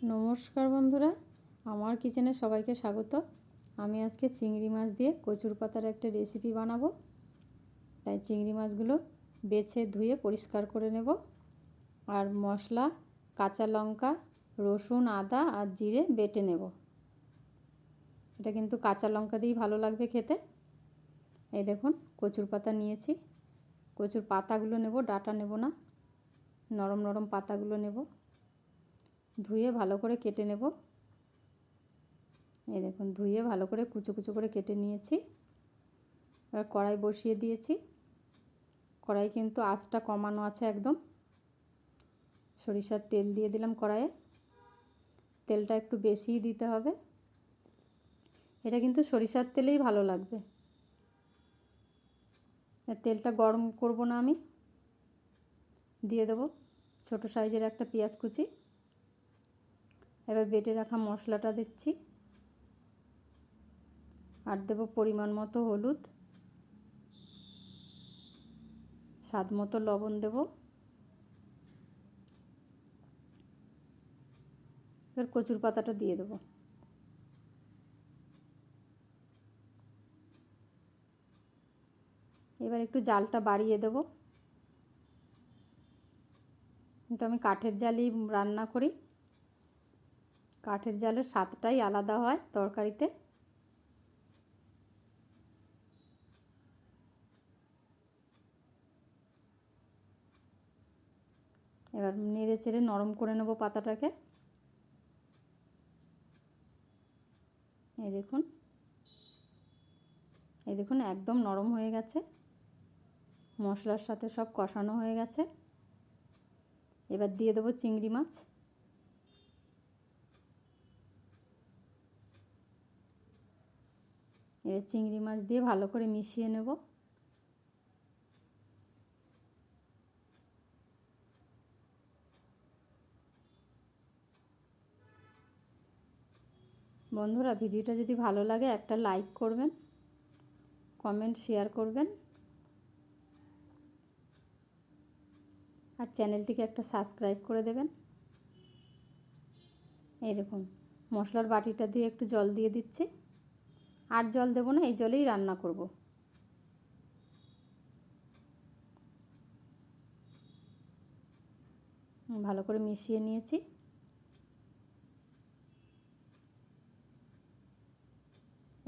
নমস্কার বন্ধুরা, আমার কিচেনে সবাইকে স্বাগত। আমি আজকে চিংড়ি মাছ দিয়ে কচুর পাতার একটা রেসিপি বানাবো। তাই চিংড়ি মাছগুলো বেছে ধুয়ে পরিষ্কার করে নেব। আর মশলা, কাঁচা লঙ্কা, রসুন, আদা আর জিরে বেটে নেব। এটা কিন্তু কাঁচা লঙ্কা দিয়েই ভালো লাগবে খেতে। এই দেখুন, কচুর পাতা নিয়েছি। কচুর পাতাগুলো নেব, ডাঁটা নেব না। নরম নরম পাতাগুলো নেব, ধুয়ে ভালো করে কেটে নেব। এই দেখুন, ধুয়ে ভালো করে কুচো কুচো করে কেটে নিয়েছি। এবার কড়াই বসিয়ে দিয়েছি। কড়াই কিন্তু আঁচটা কমানো আছে একদম। সরিষার তেল দিয়ে দিলাম কড়াইয়ে। তেলটা একটু বেশিই দিতে হবে। এটা কিন্তু সরিষার তেলেই ভালো লাগবে। তেলটা গরম করব না আমি। দিয়ে দেবো ছোটো সাইজের একটা পেঁয়াজ কুচি। এবার বেটে রাখা মশলাটা দিচ্ছি। আর দেবো পরিমাণ মতো হলুদ, স্বাদ মতো লবণ দেব। এবার কচুর পাতাটা দিয়ে দেবো। এবার একটু জালটা বাড়িয়ে দেব। কিন্তু আমি কাঠের জালেই রান্না করি। কাঠের জালের স্বাদটাই আলাদা হয় তরকারিতে। এবার নেড়ে চেড়ে নরম করে নেব পাতাটাকে। এই দেখুন, এই দেখুন, একদম নরম হয়ে গেছে। মশলার সাথে সব কষানো হয়ে গেছে। এবার দিয়ে দেবো চিংড়ি মাছ। এবার চিংড়ি মাছ দিয়ে ভালো করে মিশিয়ে নেব। বন্ধুরা, ভিডিওটা যদি ভালো লাগে একটা লাইক করবেন, কমেন্ট শেয়ার করবেন, আর চ্যানেলটিকে একটা সাবস্ক্রাইব করে দেবেন। এই দেখুন, মশলার বাটিটা দিয়ে একটু জল দিয়ে দিচ্ছি। আর জল দেবো না, এই জলেই রান্না করব। ভালো করে মিশিয়ে নিয়েছি।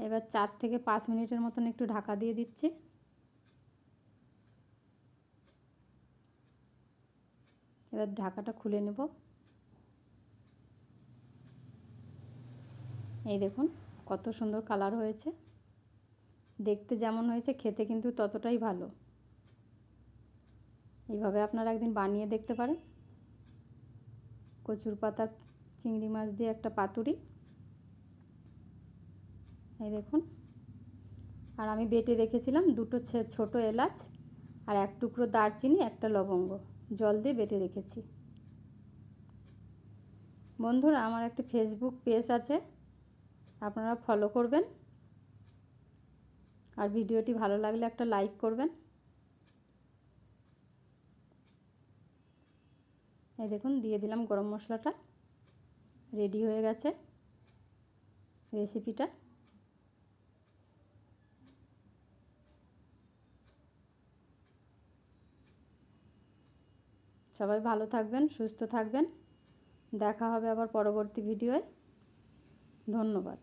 এবার 4 থেকে 5 মিনিটের মতন একটু ঢাকা দিয়ে দিচ্ছি। এবার ঢাকাটা খুলে নেব। এই দেখুন, কত সুন্দর কালার হয়েছে। দেখতে যেমন হয়েছে, খেতে কিন্তু ততটাই ভালো। এইভাবে আপনারা একদিন বানিয়ে দেখতে পারেন। কচুর পাতার চিংড়ি মাছ দিয়ে একটা পাতুরি। এই দেখুন, আর আমি বেটে রেখেছিলাম 2টো ছোটো এলাচ আর 1 টুকরো দারচিনি, 1টা লবঙ্গ, জল দিয়ে বেটে রেখেছি। বন্ধুরা, আমার একটা ফেসবুক পেজ আছে, আপনারা ফলো করবেন। আর ভিডিওটি ভালো লাগলে একটা লাইক করবেন। এই দেখুন, দিয়ে দিলাম গরম মশলাটা। রেডি হয়ে গেছে রেসিপিটা। সবাই ভালো থাকবেন, সুস্থ থাকবেন। দেখা হবে আবার পরবর্তী ভিডিওয়। ধন্যবাদ।